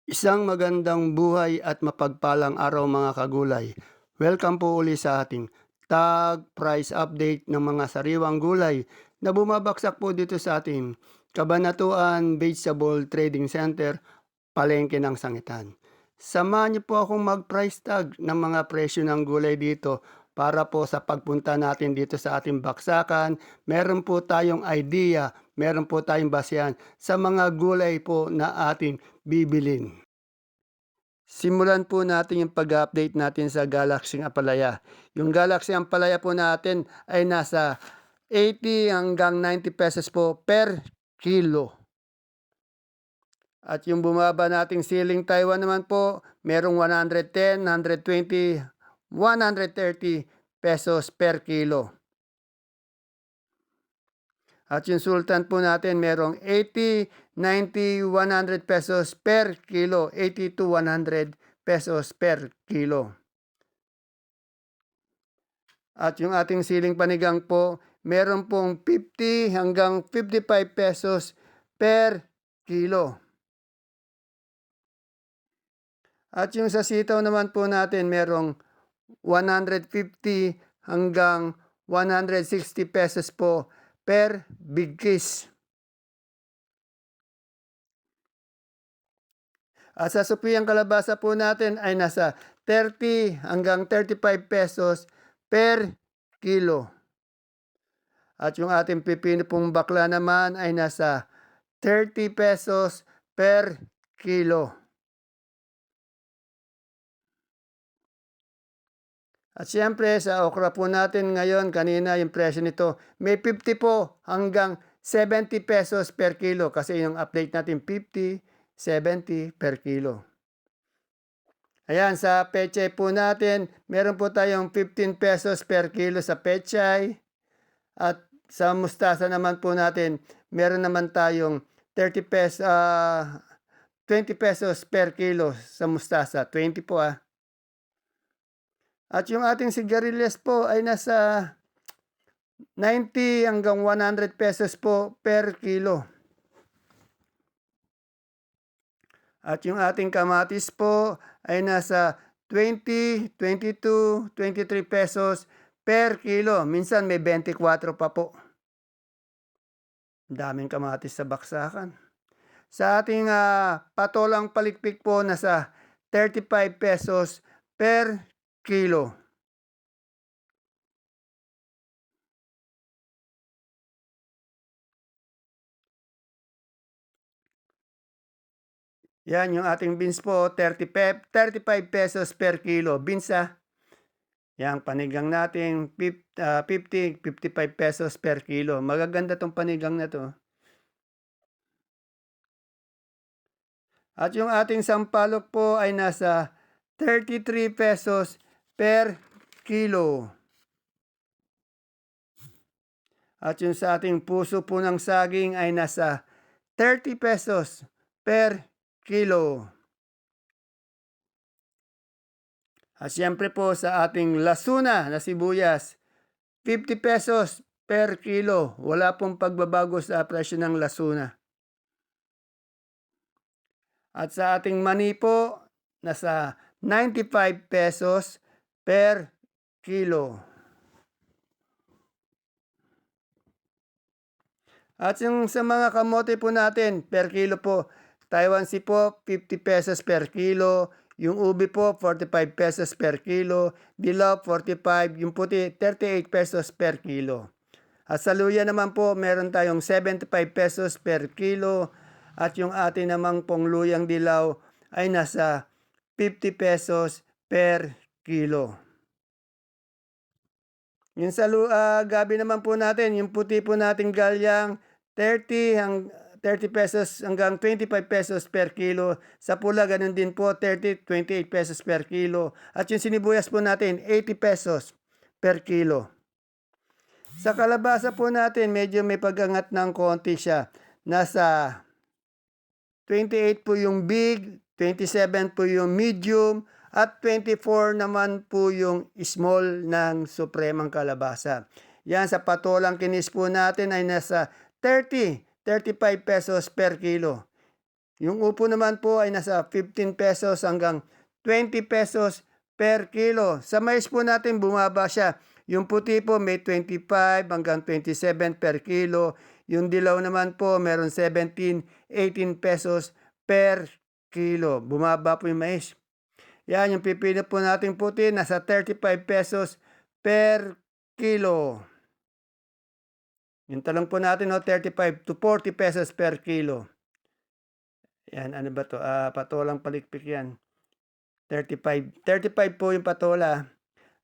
Isang magandang buhay at mapagpalang araw mga kagulay. Welcome po uli sa ating tag price update ng mga sariwang gulay na bumabaksak po dito sa ating Kabanatuan Vegetable Trading Center, Palengke ng Sangitan. Samahan niyo po akong mag-price tag ng mga presyo ng gulay dito para po sa pagpunta natin dito sa ating baksakan, meron po tayong idea, meron po tayong basehan sa mga gulay po na ating bibilin. Simulan po natin yung pag-update natin sa Galaxy Apalaya. Yung Galaxy Ampalaya po natin ay nasa 80 hanggang 90 pesos po per kilo. At yung bumaba nating siling Taiwan naman po, merong 110, 120, 130 pesos per kilo. At yung Sultan po natin merong 80, 90, 100 pesos per kilo. 80 to 100 pesos per kilo. At yung ating siling panigang po, meron pong 50 hanggang 55 pesos per kilo. At yung sa sitaw naman po natin, merong 150 hanggang 160 pesos po per big kiss. At sa supiyang kalabasa po natin ay nasa 30 hanggang 35 pesos per kilo. At yung ating pipino pong bakla naman ay nasa 30 pesos per kilo. At siyempre sa okra po natin ngayon, kanina yung presyo nito, may 50 po hanggang 70 pesos per kilo kasi yung update natin 50, 70 per kilo. Ayan, sa pechay po natin, meron po tayong 15 pesos per kilo sa pechay. At sa mustasa naman po natin, meron naman tayong 20 pesos per kilo sa mustasa. 20 po ah. At yung ating sigarilyas po ay nasa 90 hanggang 100 pesos po per kilo. At yung ating kamatis po ay nasa 20, 22, 23 pesos per kilo. Minsan may 24 pa po. Daming kamatis sa baksakan. Sa ating patolang palikpik po nasa 35 pesos per kilo. Yan yung ating beans po, 35 pesos per kilo. Beans Yang panigang natin 50, 55 pesos per kilo. Magaganda tong panigang na to. At yung ating sampalok po ay nasa 33 pesos per kilo. At yung sa ating puso po ng saging ay nasa 30 pesos per kilo. At siyempre po sa ating lasuna na sibuyas, 50 pesos per kilo. Wala pong pagbabago sa presyo ng lasuna. At sa ating mani po, nasa 95 pesos per kilo. At yung sa mga kamote po natin, per kilo po, Taiwan Sea po, 50 pesos per kilo. Yung ubi po, 45 pesos per kilo. Dilaw, 45. Yung puti, 38 pesos per kilo. At sa luya naman po, meron tayong 75 pesos per kilo. At yung atin namang pong luyang dilaw ay nasa 50 pesos per kilo. Yung sa gabi naman po natin, yung puti po nating galyang 30 pesos hanggang 25 pesos per kilo. Sa pula, ganun din po, 30, 28 pesos per kilo. At yung sinibuyas po natin, 80 pesos per kilo. Sa kalabasa po natin, medyo may pagangat ng konti siya. Nasa 28 po yung big, 27 po yung medium, at 24 naman po yung small ng supremang kalabasa. Yan, sa patolang kinis po natin ay nasa 35 pesos per kilo. Yung upo naman po ay nasa 15 pesos hanggang 20 pesos per kilo. Sa mais po natin bumaba siya. Yung puti po may 25 hanggang 27 per kilo. Yung dilaw naman po meron 17, 18 pesos per kilo. Bumaba po yung mais. Yan, yung pipino po natin puti nasa 35 pesos per kilo. Yung talong po natin 35 to 40 pesos per kilo. Yan, ano ba 'to? Patolang palikpik yan. 35 po yung patola.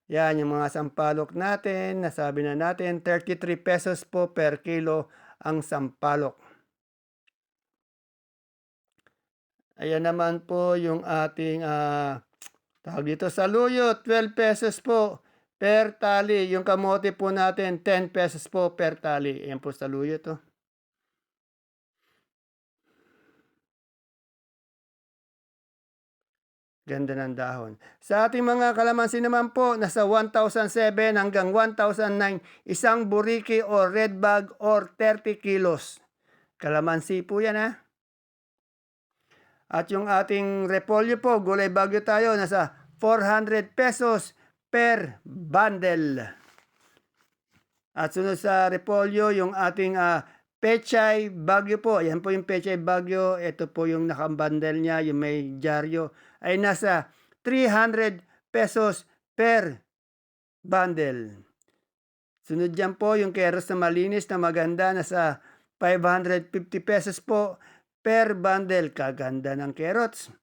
Yan, yung mga sampalok natin, nasabi na natin, 33 pesos po per kilo ang sampalok. Ayan naman po yung ating, tawag dito, saluyot, 12 pesos po per tali. Yung kamote po natin, 10 pesos po per tali. Ayan po saluyot, oh. Ganda ng dahon. Sa ating mga kalamansi naman po, nasa 1,007 hanggang 1,009 isang buriki or red bag or 30 kilos. Kalamansi po yan, ha. At yung ating repolyo po, gulay bagyo tayo, nasa 400 pesos per bundle. At sunod sa repolyo, yung ating pechay bagyo po. Yan po yung pechay bagyo. Ito po yung nakabundle niya, yung may dyaryo. Ay nasa 300 pesos per bundle. Sunod dyan po yung keros na malinis na maganda, nasa 550 pesos po per bundle. Kaganda ng carrots.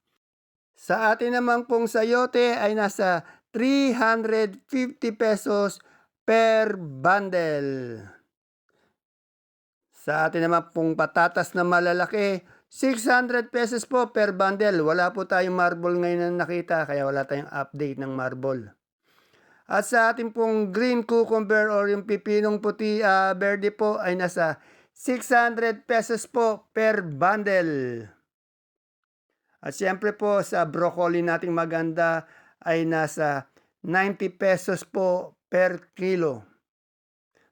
Sa atin naman pong sayote ay nasa 350 pesos per bundle. Sa atin naman pong patatas na malalaki, 600 pesos po per bundle. Wala po tayong marble ngayon na nakita, kaya wala tayong update ng marble. At sa ating pong green cucumber or yung pipinong puti verde po ay nasa 600 pesos po per bundle. At siyempre po sa broccoli nating maganda ay nasa 90 pesos po per kilo.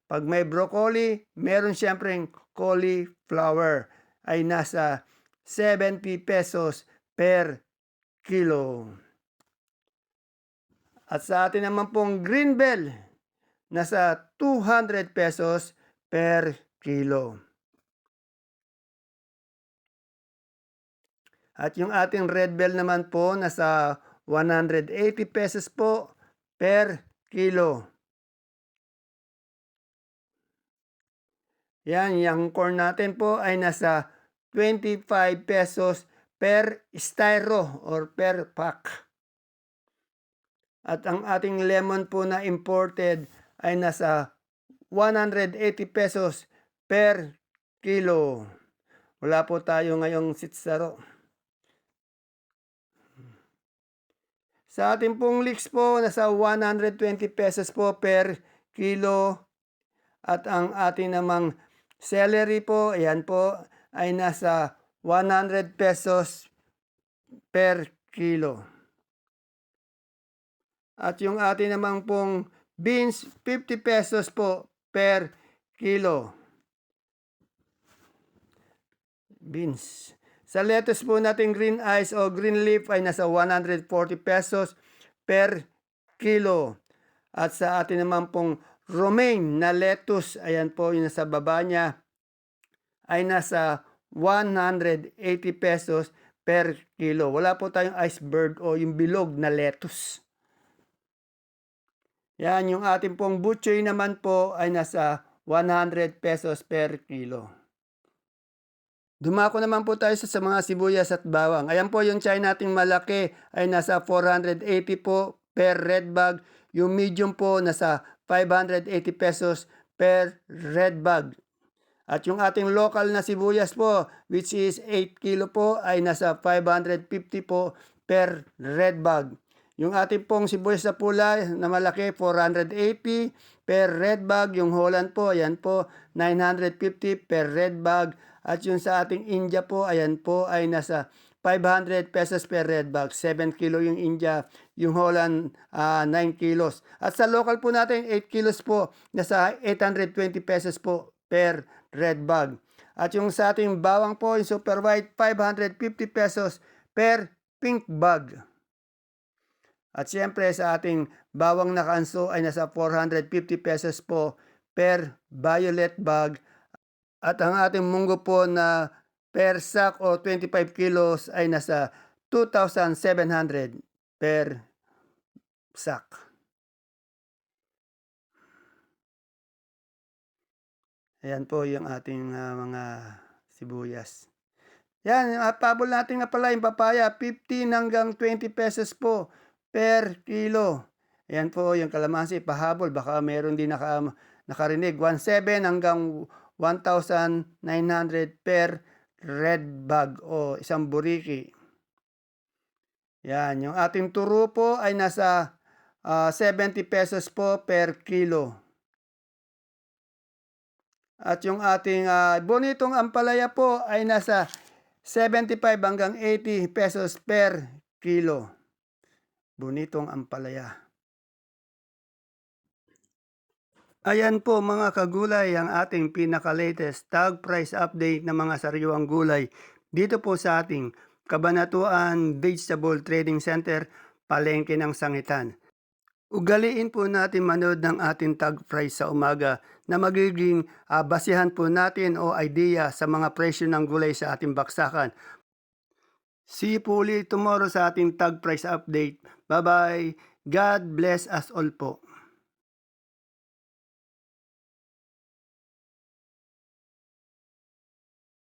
Pag may broccoli, meron siyempre cauliflower ay nasa 70 pesos per kilo. At sa atin naman pong green bell, nasa 200 pesos per kilo. At yung ating red bell naman po, nasa 180 pesos po per kilo. Yan, yung corn natin po ay nasa 25 pesos per styro or per pack. At ang ating lemon po na imported ay nasa 180 pesos per kilo. Wala po tayo ngayong sitsaro. Sa ating pong leeks po, nasa 120 pesos po per kilo. At ang ating namang celery po, ayan po, ay nasa 100 pesos per kilo. At yung ating namang pong beans, 50 pesos po per kilo. Beans. Sa lettuce po natin green eyes o green leaf ay nasa 140 pesos per kilo. At sa atin naman pong romaine na lettuce, ayan po yung nasa baba niya, ay nasa 180 pesos per kilo. Wala po tayong iceberg o yung bilog na lettuce. Yan, yung ating pong butchoy naman po ay nasa 100 pesos per kilo. Dumako naman po tayo sa mga sibuyas at bawang. Ayan po yung China nating malaki ay nasa 480 po per red bag. Yung medium po nasa 580 pesos per red bag. At yung ating local na sibuyas po, which is 8 kilo po, ay nasa 550 po per red bag. Yung ating pong sibuyas na pula na malaki, 480 per red bag. Yung Holland po, ayan po, 950 per red bag. At yung sa ating India po, ayan po, ay nasa 500 pesos per red bag. 7 kilo yung India, yung Holland 9 kilos. At sa local po natin, 8 kilos po, nasa 820 pesos po per red bag. At yung sa ating bawang po, yung super white, 550 pesos per pink bag. At siyempre sa ating bawang na kanso ay nasa 450 pesos po per violet bag. At ang ating munggo po na per sack o 25 kilos ay nasa 2,700 per sack. Ayan po yung ating mga sibuyas. Yan, yung pabol natin nga pala yung papaya, 15 hanggang 20 pesos po per kilo. Ayan po yung kalamansi, pahabol, baka meron din nakarinig, 1,700 hanggang 1,900 per red bag o isang buriki. Yan, yung ating turo po ay nasa 70 pesos po per kilo. At yung ating bonitong ampalaya po ay nasa 75 hanggang 80 pesos per kilo. Bonitong ampalaya. Ayan po mga kagulay ang ating pinaka-latest tag price update ng mga sariwang gulay dito po sa ating Kabanatuan Vegetable Trading Center, Palengke ng Sangitan. Ugaliin po natin manood ng ating tag price sa umaga na magiging basihan po natin o idea sa mga presyo ng gulay sa ating baksakan. See you po ulit tomorrow sa ating tag price update. Bye-bye. God bless us all po.